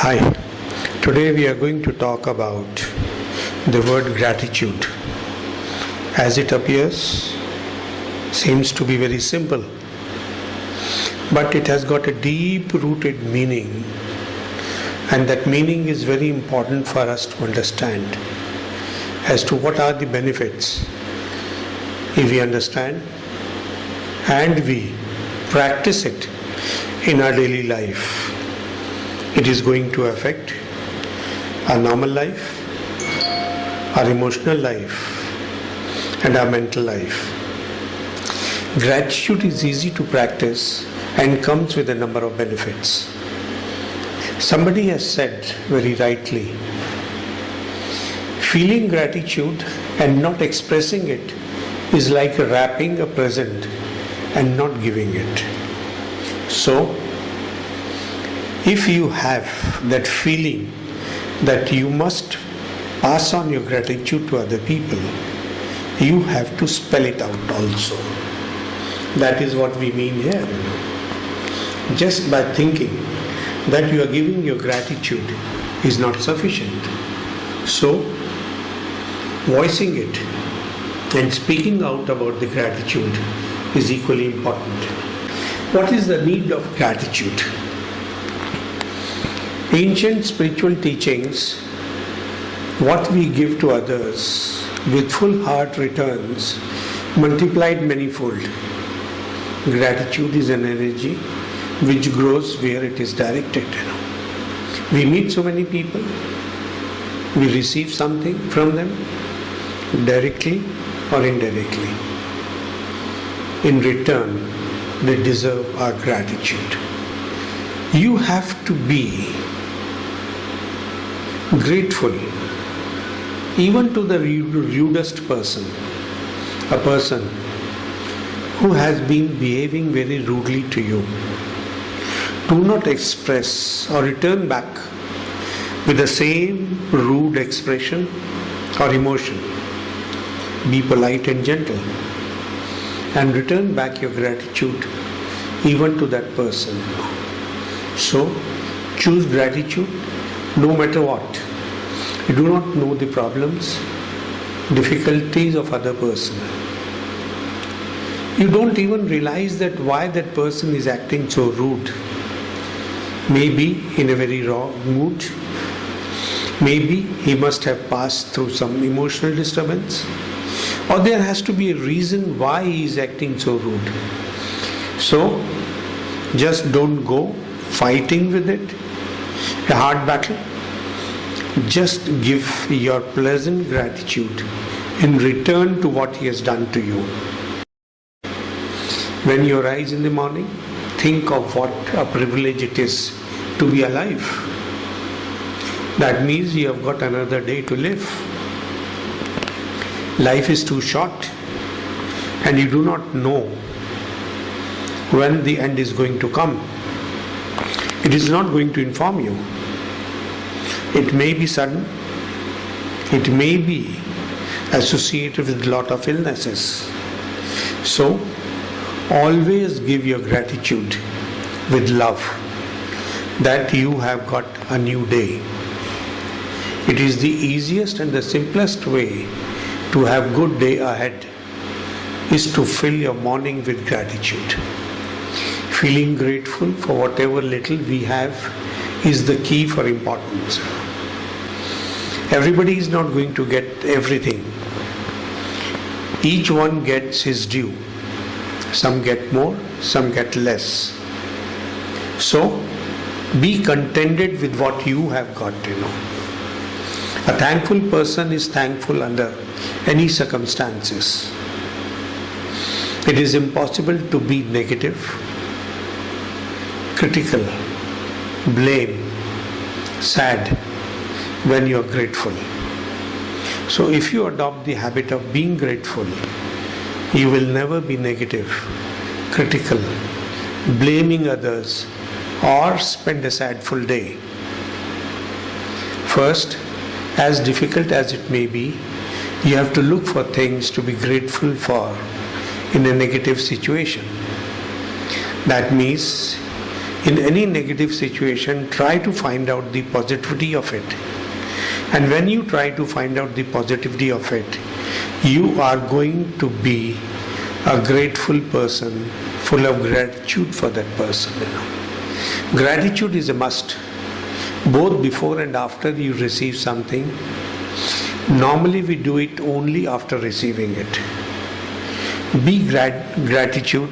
Hi, today we are going to talk about the word gratitude. As it appears, seems to be very simple, but it has got a deep rooted meaning, and that meaning is very important for us to understand as to what are the benefits if we understand and we practice it in our daily life. It is going to affect our normal life, our emotional life, and our mental life. Gratitude is easy to practice and comes with a number of benefits. Somebody has said very rightly, feeling gratitude and not expressing it is like wrapping a present and not giving it. So, if you have that feeling that you must pass on your gratitude to other people, you have to spell it out also. That is what we mean here. Just by thinking that you are giving your gratitude is not sufficient. So, voicing it and speaking out about the gratitude is equally important. What is the need of gratitude? Ancient spiritual teachings, what we give to others with full heart returns, multiplied manifold. Gratitude is an energy which grows where it is directed. We meet so many people, we receive something from them, directly or indirectly. In return, they deserve our gratitude. You have to be grateful even to the rudest person, a person who has been behaving very rudely to you. Do not express or return back with the same rude expression or emotion. Be polite and gentle and return back your gratitude even to that person. So, choose gratitude no matter what. You do not know the problems, difficulties of other person. You don't even realize that why that person is acting so rude. Maybe in a very wrong mood. Maybe he must have passed through some emotional disturbance. Or there has to be a reason why he is acting so rude. So, just don't go fighting with it, a hard battle. Just give your pleasant gratitude in return to what he has done to you. When you rise in the morning, think of what a privilege it is to be alive. That means you have got another day to live. Life is too short and you do not know when the end is going to come. It is not going to inform you. It may be sudden. It may be associated with a lot of illnesses. So, always give your gratitude with love that you have got a new day. It is the easiest and the simplest way to have good day ahead is to fill your morning with gratitude. Feeling grateful for whatever little we have is the key for importance. Everybody is not going to get everything. Each one gets his due. Some get more, some get less. So, be contented with what you have got, A thankful person is thankful under any circumstances. It is impossible to be negative, critical, blame, sad when you are grateful. So if you adopt the habit of being grateful, you will never be negative, critical, blaming others, or spend a sadful day. First, as difficult as it may be, you have to look for things to be grateful for in a negative situation. That means In any negative situation, try to find out the positivity of it. And when you try to find out the positivity of it, you are going to be a grateful person, full of gratitude for that person. Gratitude is a must, both before and after you receive something. Normally we do it only after receiving it. Be gratitude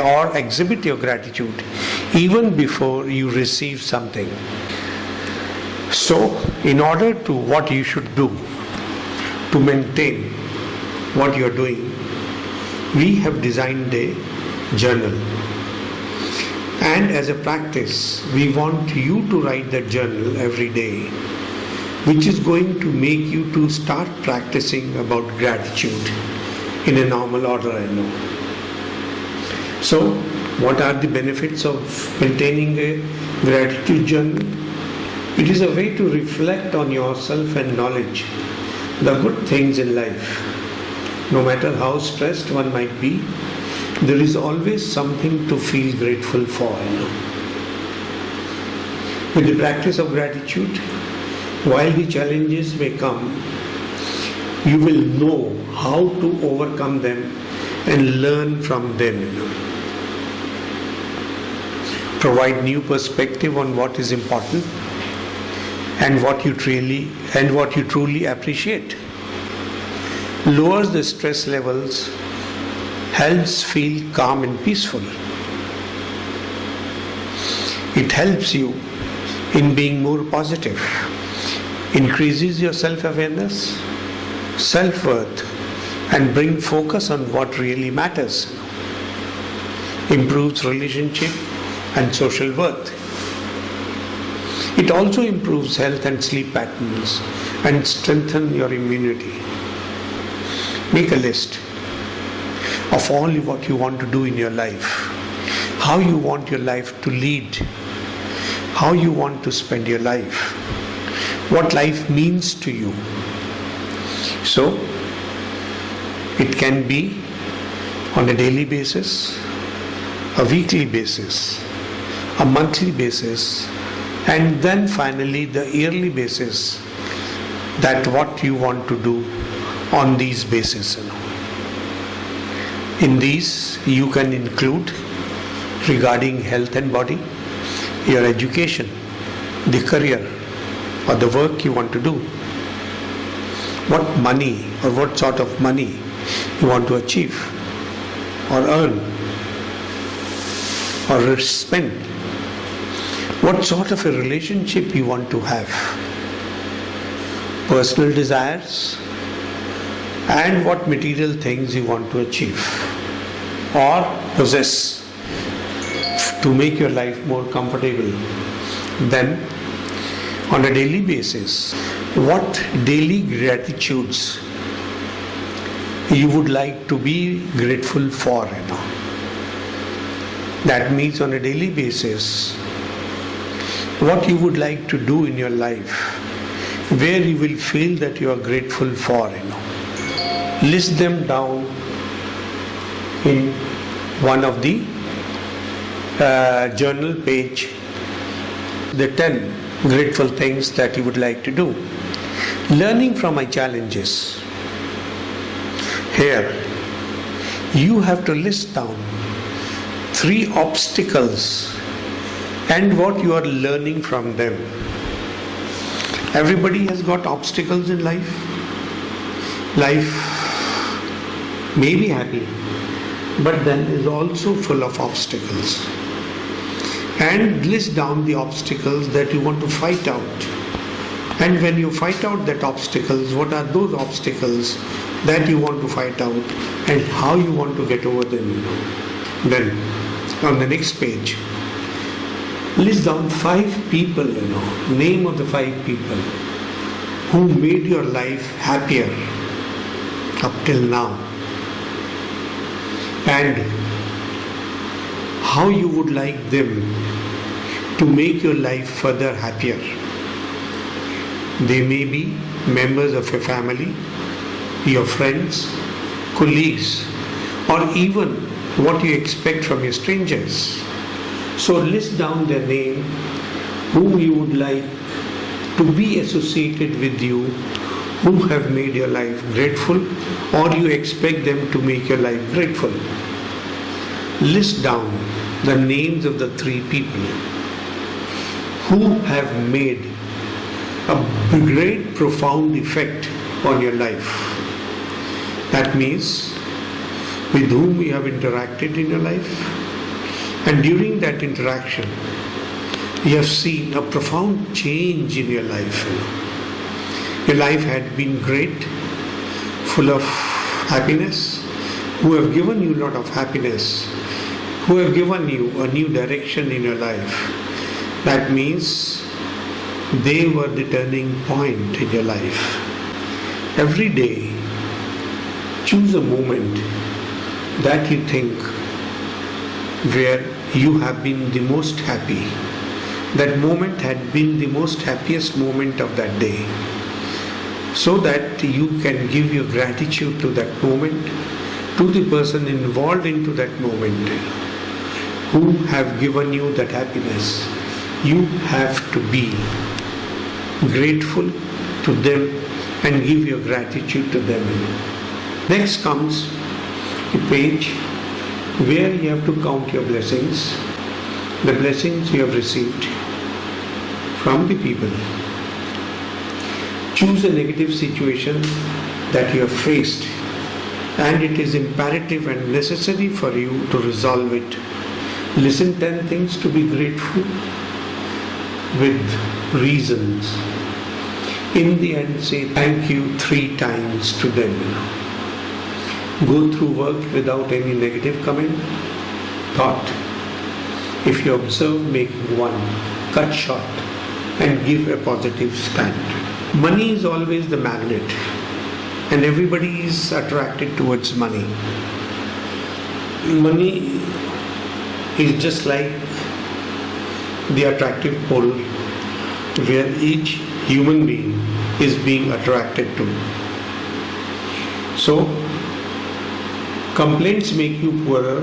or exhibit your gratitude even before you receive something. So, in order to what you should do to maintain what you are doing, we have designed a journal. And as a practice, we want you to write that journal every day, which is going to make you to start practicing about gratitude in a normal order, I know. So, what are the benefits of maintaining a gratitude journal? It is a way to reflect on yourself and knowledge the good things in life. No matter how stressed one might be, there is always something to feel grateful for. With the practice of gratitude, while the challenges may come, you will know how to overcome them and learn from them. Provide new perspective on what is important and what you truly appreciate. Lowers the stress levels, helps feel calm and peaceful. It helps you in being more positive, increases your self-awareness, self-worth, and bring focus on what really matters. Improves relationship and social worth. It also improves health and sleep patterns and strengthen your immunity. Make a list of all what you want to do in your life, how you want your life to lead, how you want to spend your life, what life means to you. So, it can be on a daily basis, a weekly basis, a monthly basis, and then finally the yearly basis, that what you want to do on these bases. In these you can include regarding health and body, your education, the career or the work you want to do, what money or what sort of money you want to achieve or earn or spend, what sort of a relationship you want to have, personal desires, and what material things you want to achieve or possess to make your life more comfortable. Then, on a daily basis, what daily gratitudes you would like to be grateful for. That means on a daily basis, what you would like to do in your life, where you will feel that you are grateful for. List them down in one of the journal page, the 10 grateful things that you would like to do. Learning from my challenges. Here, you have to list down 3 obstacles and what you are learning from them. Everybody has got obstacles in life. Life may be happy, but then is also full of obstacles. And list down the obstacles that you want to fight out. And when you fight out that obstacles, what are those obstacles that you want to fight out and how you want to get over them. Then, on the next page, list down 5 people, name of the 5 people who made your life happier up till now, and how you would like them to make your life further happier. They may be members of your family, your friends, colleagues, or even what you expect from your strangers. So list down their name, whom you would like to be associated with you, who have made your life grateful, or you expect them to make your life grateful. List down the names of the 3 people who have made a great profound effect on your life. That means with whom you have interacted in your life, and during that interaction you have seen a profound change in your life. Your life had been great, full of happiness, who have given you a lot of happiness, who have given you a new direction in your life. That means they were the turning point in your life. Every day, choose a moment that you think where you have been the most happy. That moment had been the most happiest moment of that day, so that you can give your gratitude to that moment, to the person involved into that moment, who have given you that happiness. You have to be grateful to them and give your gratitude to them. Next comes a page where you have to count your blessings, the blessings you have received from the people. Choose a negative situation that you have faced, and it is imperative and necessary for you to resolve it. Listen 10 things to be grateful with reasons. In the end, say thank you 3 times to them. Go through work without any negative comment, thought. If you observe making one, cut short and give a positive stand. Money is always the magnet, and everybody is attracted towards money. Money is just like the attractive pole where each human being is being attracted to. So, complaints make you poorer,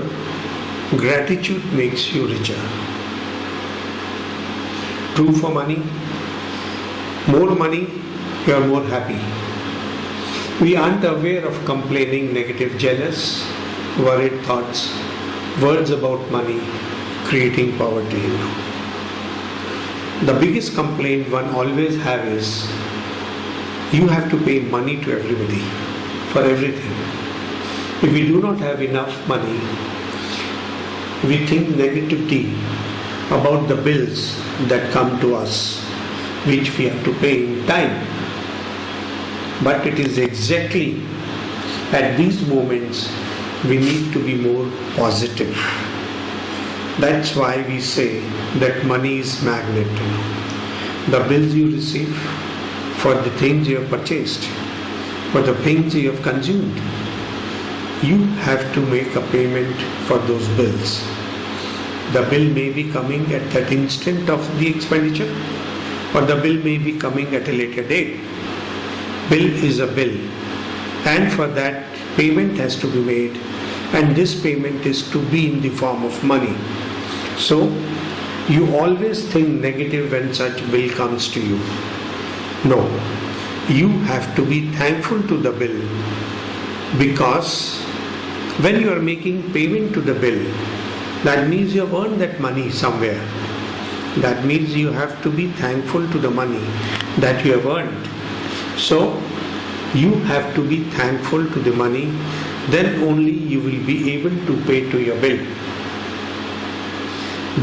gratitude makes you richer. True for money, more money, you are more happy. We aren't aware of complaining, negative, jealous, worried thoughts, words about money, creating poverty. The biggest complaint one always have is, you have to pay money to everybody for everything. If we do not have enough money, we think negativity about the bills that come to us, which we have to pay in time. But it is exactly at these moments we need to be more positive. That's why we say that money is magnet. The bills you receive for the things you have purchased, for the things you have consumed, you have to make a payment for those bills. The bill may be coming at that instant of the expenditure, or the bill may be coming at a later date. Bill is a bill, and for that payment has to be made, and this payment is to be in the form of money. So, you always think negative when such bill comes to you. No, you have to be thankful to the bill, because when you are making payment to the bill, that means you have earned that money somewhere. That means you have to be thankful to the money that you have earned. So, you have to be thankful to the money, then only you will be able to pay to your bill.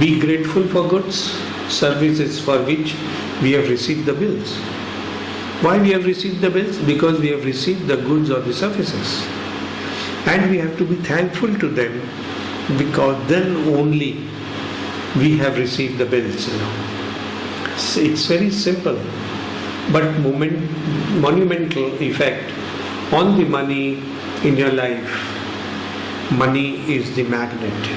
Be grateful for goods, services for which we have received the bills. Why we have received the bills? Because we have received the goods or the services. And we have to be thankful to them, because then only we have received the bills. It's very simple, but monumental effect on the money in your life. Money is the magnet.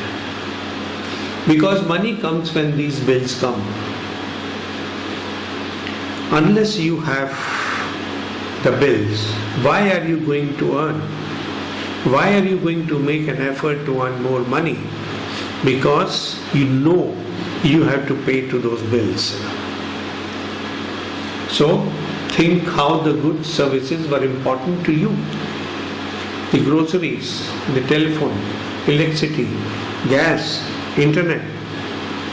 Because money comes when these bills come. Unless you have the bills, why are you going to earn? Why are you going to make an effort to earn more money? Because you know you have to pay to those bills. So think how the goods, services were important to you. The groceries, the telephone, electricity, gas, internet,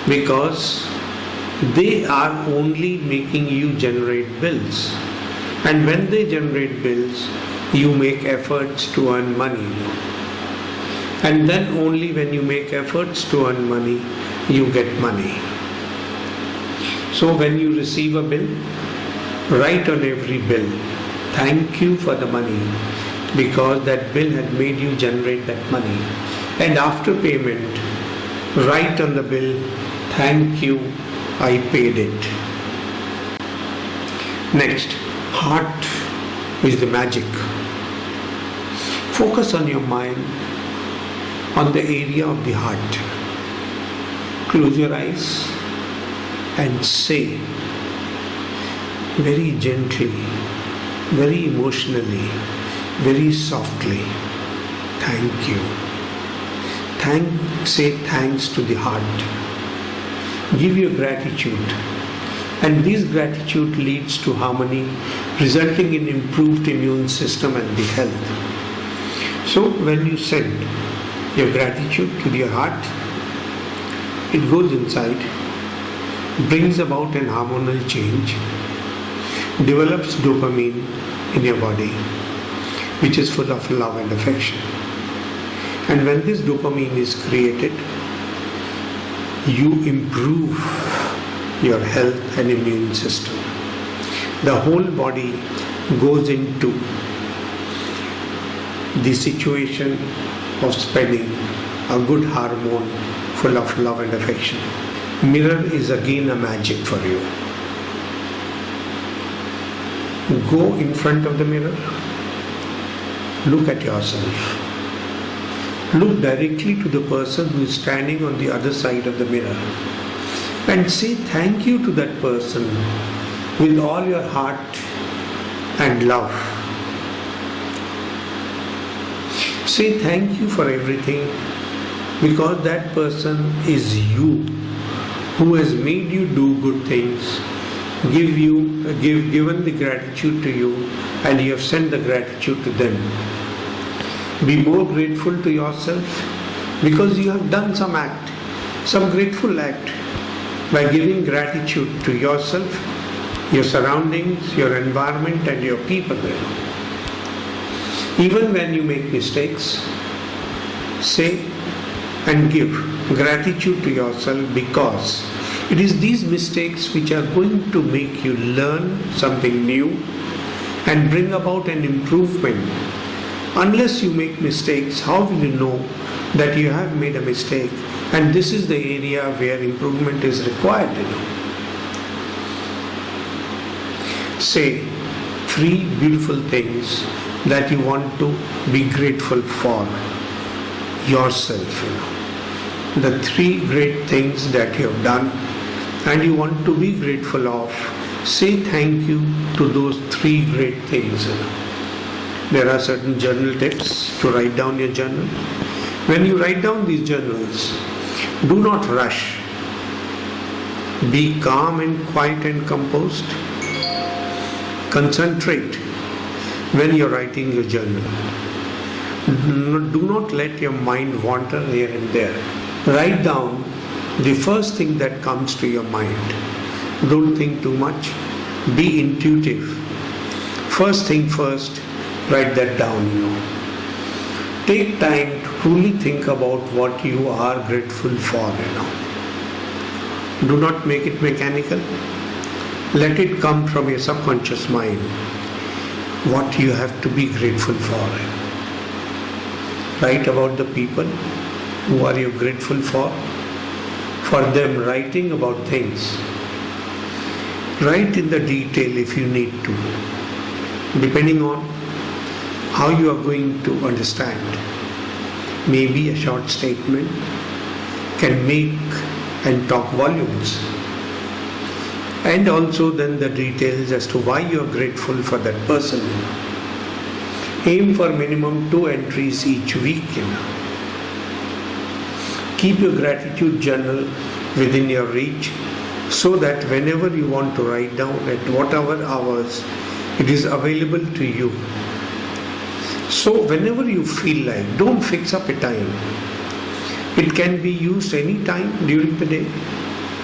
because they are only making you generate bills. And when they generate bills, you make efforts to earn money. And then only when you make efforts to earn money, you get money. So when you receive a bill, write on every bill, thank you for the money, because that bill had made you generate that money. And after payment, write on the bill, thank you, I paid it. Next, heart is the magic. Focus on your mind on the area of the heart. Close your eyes and say very gently, very emotionally, very softly, thank you. Say thanks to the heart. Give your gratitude. And this gratitude leads to harmony, resulting in improved immune system and the health. So when you send your gratitude to your heart, it goes inside, brings about an hormonal change, develops dopamine in your body, which is full of love and affection. And when this dopamine is created, you improve your health and immune system. The whole body goes into the situation of spending a good hormone full of love and affection. Mirror is again a magic for you. Go in front of the mirror, look at yourself. Look directly to the person who is standing on the other side of the mirror and say thank you to that person with all your heart and love. Say thank you for everything, because that person is you, who has made you do good things, given the gratitude to you, and you have sent the gratitude to them. Be more grateful to yourself, because you have done some grateful act by giving gratitude to yourself, your surroundings, your environment and your people. Even when you make mistakes, say and give gratitude to yourself, because it is these mistakes which are going to make you learn something new and bring about an improvement. Unless you make mistakes, how will you know that you have made a mistake and this is the area where improvement is required? Say 3 beautiful things that you want to be grateful for yourself. The 3 great things that you have done and you want to be grateful of. Say thank you to those 3 great things. There are certain journal tips to write down your journal. When you write down these journals, do not rush. Be calm and quiet and composed. Concentrate when you are writing your journal. Do not let your mind wander here and there. Write down the first thing that comes to your mind. Don't think too much. Be intuitive. First thing first, write that down. Take time to truly think about what you are grateful for. Do not make it mechanical. Let it come from your subconscious mind. What you have to be grateful for. Write about the people who are you grateful for. For them, writing about things. Write in the detail if you need to, depending on how you are going to understand. Maybe a short statement can make and talk volumes. And also then the details as to why you are grateful for that person. Aim for minimum 2 entries each week. Keep your gratitude journal within your reach, so that whenever you want to write down at whatever hours, it is available to you. So whenever you feel like, don't fix up a time. It can be used any time during the day.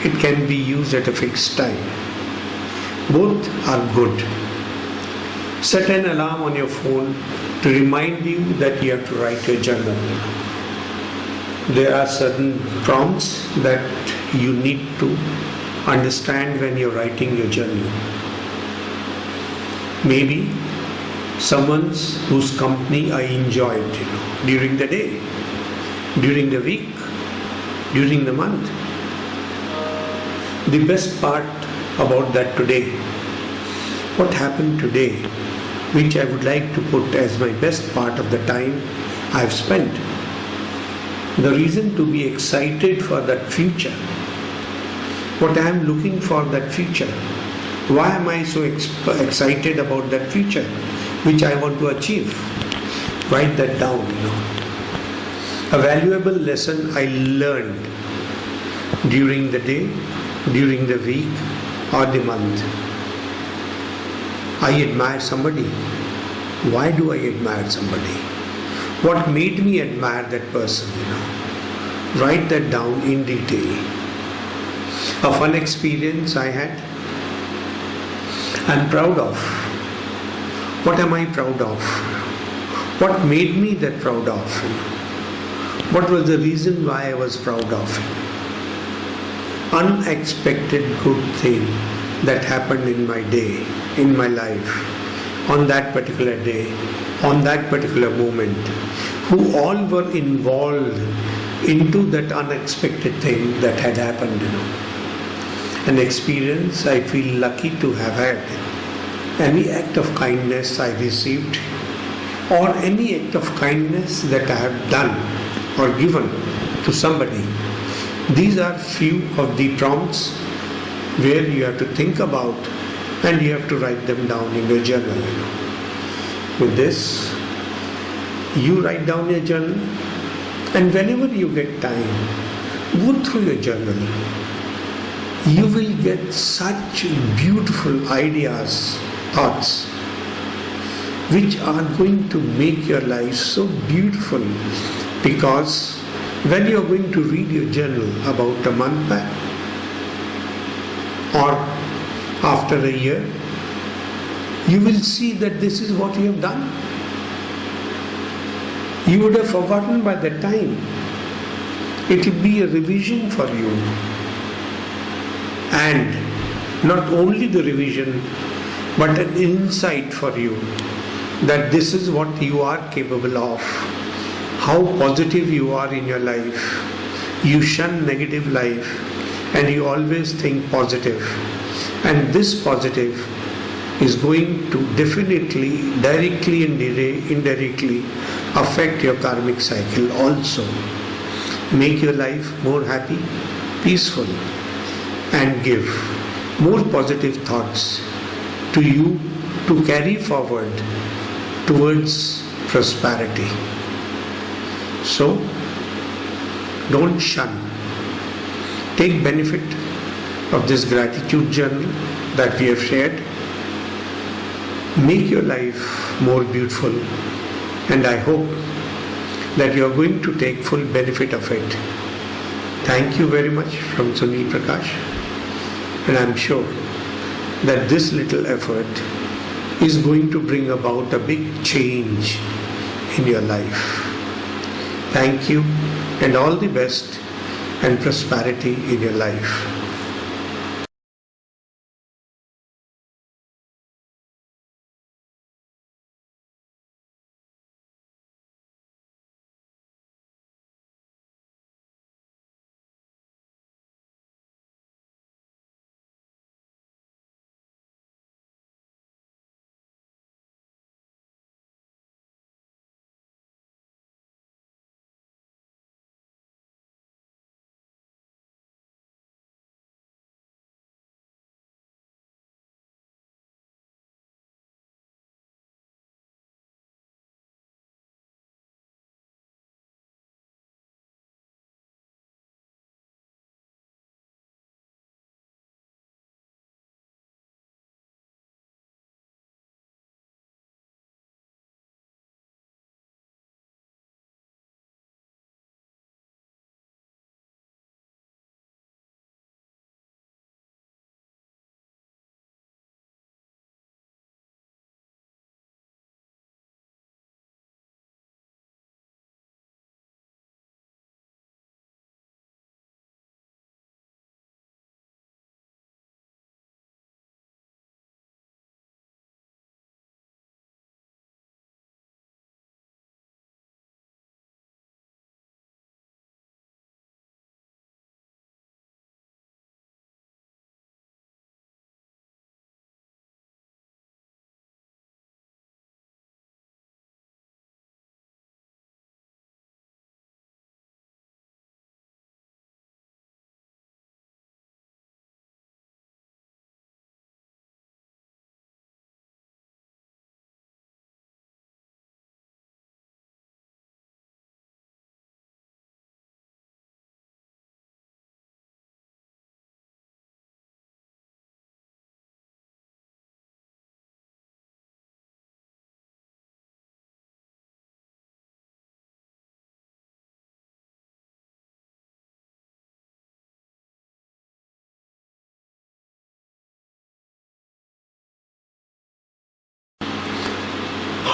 It can be used at a fixed time. Both are good. Set an alarm on your phone to remind you that you have to write your journal. There are certain prompts that you need to understand when you're writing your journal. Maybe someone's whose company I enjoyed during the day, during the week, during the month. The best part about that today, what happened today, which I would like to put as my best part of the time I've spent. The reason to be excited for that future, what I am looking for that future. Why am I so excited about that future which I want to achieve? Write that down. A valuable lesson I learned during the day, during the week or the month. I admire somebody. Why do I admire somebody? What made me admire that person? Write that down in detail. A fun experience I had. I'm proud of. What am I proud of? What made me that proud of? What was the reason why I was proud of? Unexpected good thing that happened in my day, in my life, on that particular day, on that particular moment, who all were involved into that unexpected thing that had happened. An experience I feel lucky to have had. Any act of kindness I received, or any act of kindness that I have done or given to somebody. These are few of the prompts where you have to think about and you have to write them down in your journal. With this, you write down your journal, and whenever you get time, go through your journal. You will get such beautiful ideas, thoughts, which are going to make your life so beautiful, because when you are going to read your journal about a month back or after a year, you will see that this is what you have done. You would have forgotten by that time. It will be a revision for you. And not only the revision, but an insight for you that this is what you are capable of, how positive you are in your life. You shun negative life and you always think positive. And this positive is going to definitely, directly and indirectly affect your karmic cycle also. Make your life more happy, peaceful, and give more positive thoughts to you to carry forward towards prosperity. So, don't shun. Take benefit of this gratitude journal that we have shared. Make your life more beautiful, and I hope that you are going to take full benefit of it. Thank you very much from Sunil Prakash, and I am sure that this little effort is going to bring about a big change in your life. Thank you, and all the best and prosperity in your life.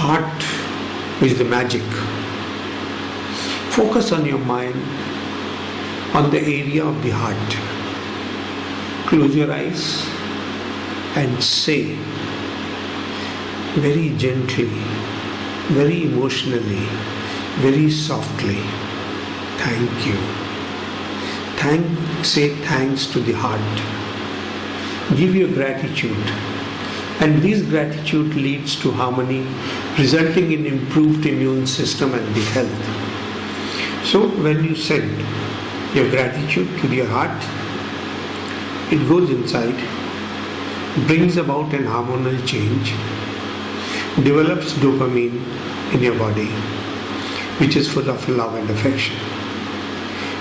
heart is the magic. Focus on your mind on the area of the heart. Close your eyes and say very gently, very emotionally, very softly, thank you. Say thanks to the heart. Give your gratitude. And this gratitude leads to harmony, resulting in improved immune system and the health. So when you send your gratitude to your heart, it goes inside, brings about an hormonal change, develops dopamine in your body, which is full of love and affection.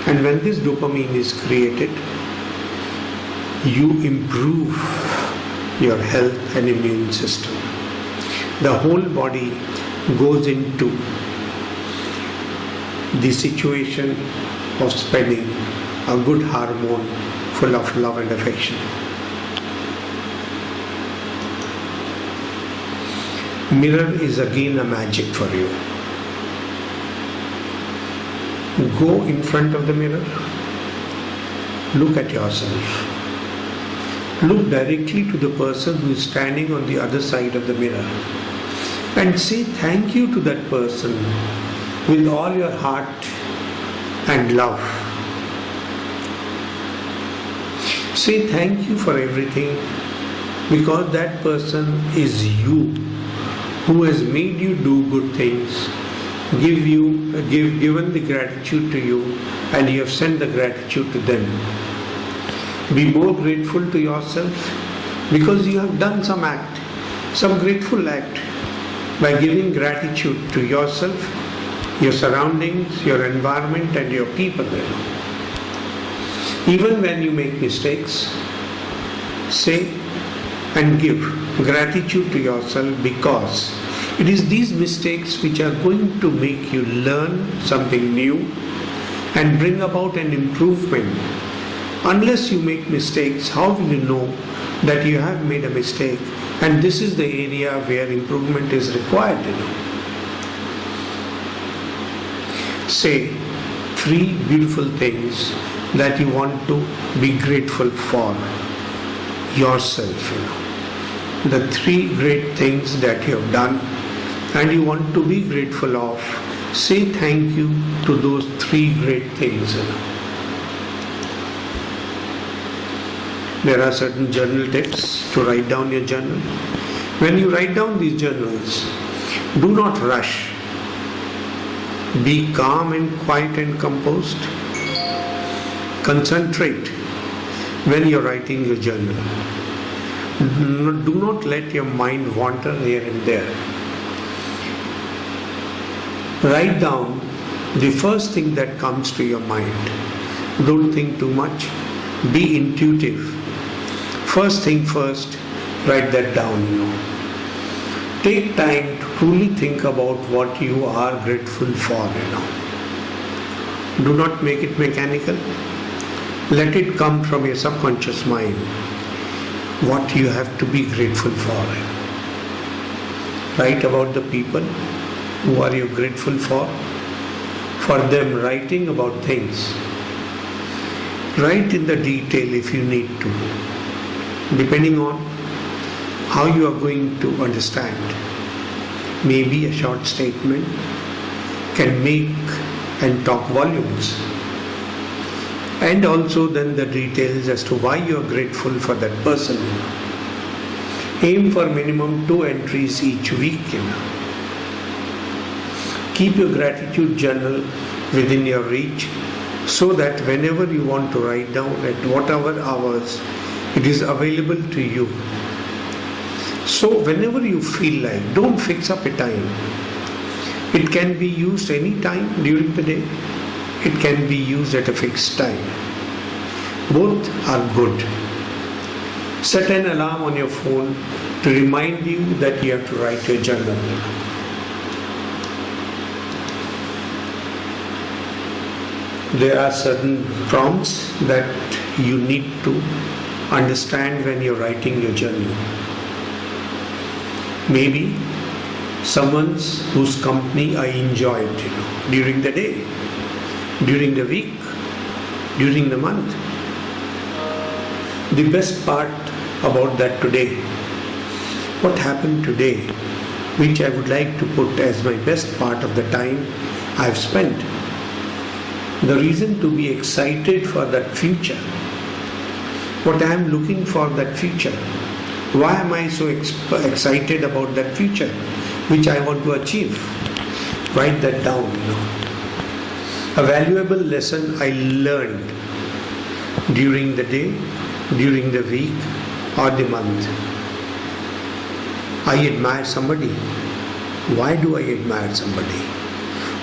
And when this dopamine is created, you improve your health and immune system. The whole body goes into the situation of spending a good hormone full of love and affection. Mirror is again a magic for you. Go in front of the mirror, look at yourself. Look directly to the person who is standing on the other side of the mirror and say thank you to that person with all your heart and love. Say thank you for everything because that person is you who has made you do good things, given the gratitude to you, and you have sent the gratitude to them. Be more grateful to yourself because you have done some grateful act by giving gratitude to yourself, your surroundings, your environment and your people. Even when you make mistakes, say and give gratitude to yourself because it is these mistakes which are going to make you learn something new and bring about an improvement. Unless you make mistakes, how will you know that you have made a mistake and this is the area where improvement is required? Say 3 beautiful things that you want to be grateful for yourself. The 3 great things that you have done and you want to be grateful of. Say thank you to those 3 great things. There are certain journal tips to write down your journal. When you write down these journals, do not rush. Be calm and quiet and composed. Concentrate when you are writing your journal. Do not let your mind wander here and there. Write down the first thing that comes to your mind. Don't think too much. Be intuitive. First thing first, write that down. Take time to truly think about what you are grateful for. Do not make it mechanical. Let it come from your subconscious mind. What you have to be grateful for. Write about the people who are you grateful for. For them, writing about things. Write in the detail if you need to. Depending on how you are going to understand. Maybe a short statement can make and talk volumes. And also then the details as to why you are grateful for that person. Aim for minimum 2 entries each week. Keep your gratitude journal within your reach so that whenever you want to write down at whatever hours, it is available to you. So whenever you feel like, don't fix up a time. It can be used any time during the day. It can be used at a fixed time. Both are good. Set an alarm on your phone to remind you that you have to write your journal. There are certain prompts that you need to understand when you're writing your journal. Maybe someone whose company I enjoyed, during the day, during the week, during the month. The best part about that today, what happened today, which I would like to put as my best part of the time I've spent. The reason to be excited for that future, what I am looking for that future. Why am I so excited about that future which I want to achieve? Write that down. A valuable lesson I learned during the day, during the week or the month. I admire somebody. Why do I admire somebody?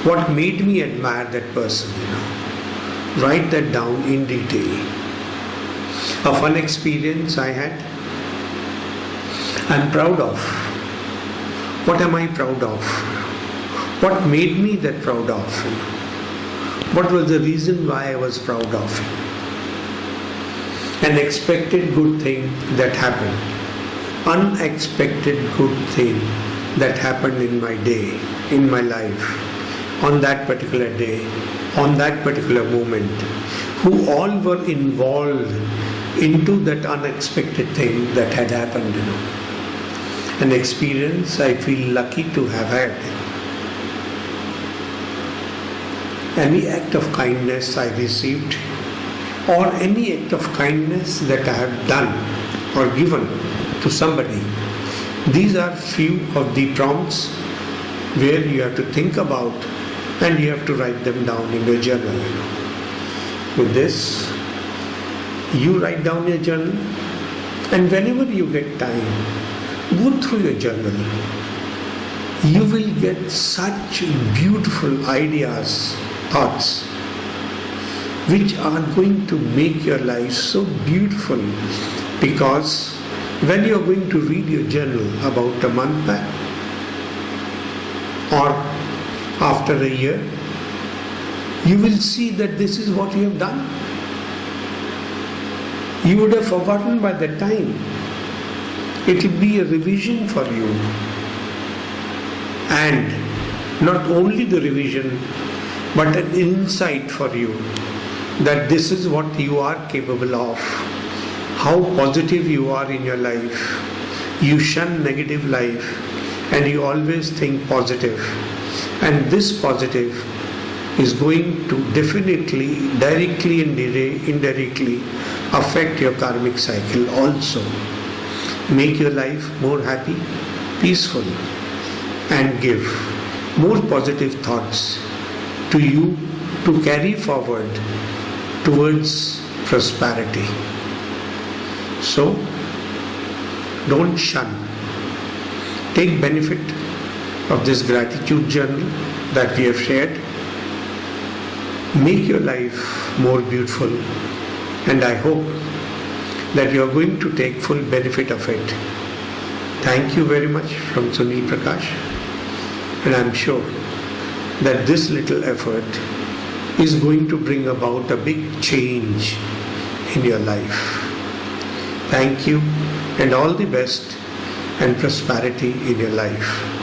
What made me admire that person? Write that down in detail. A fun experience I had, I'm proud of. What am I proud of? What made me that proud of? What was the reason why I was proud of? An expected good thing that happened. Unexpected good thing that happened in my day, in my life, on that particular day, on that particular moment, who all were involved into that unexpected thing that had happened, An experience I feel lucky to have had. Any act of kindness I received, or any act of kindness that I have done or given to somebody, these are few of the prompts where you have to think about and you have to write them down in your journal. With this, you write down your journal, and whenever you get time, go through your journal. You will get such beautiful ideas, thoughts, which are going to make your life so beautiful, because when you are going to read your journal about a month back or after a year, you will see that this is what you have done. You would have forgotten by that time. It will be a revision for you. And not only the revision, but an insight for you that this is what you are capable of, how positive you are in your life. You shun negative life and you always think positive. And this positive is going to definitely, directly and indirectly affect your karmic cycle also. Make your life more happy, peaceful, and give more positive thoughts to you to carry forward towards prosperity. So, don't shun. Take benefit of this gratitude journal that we have shared. Make your life more beautiful, and I hope that you are going to take full benefit of it. Thank you very much from Sunil Prakash, and I am sure that this little effort is going to bring about a big change in your life. Thank you, and all the best and prosperity in your life.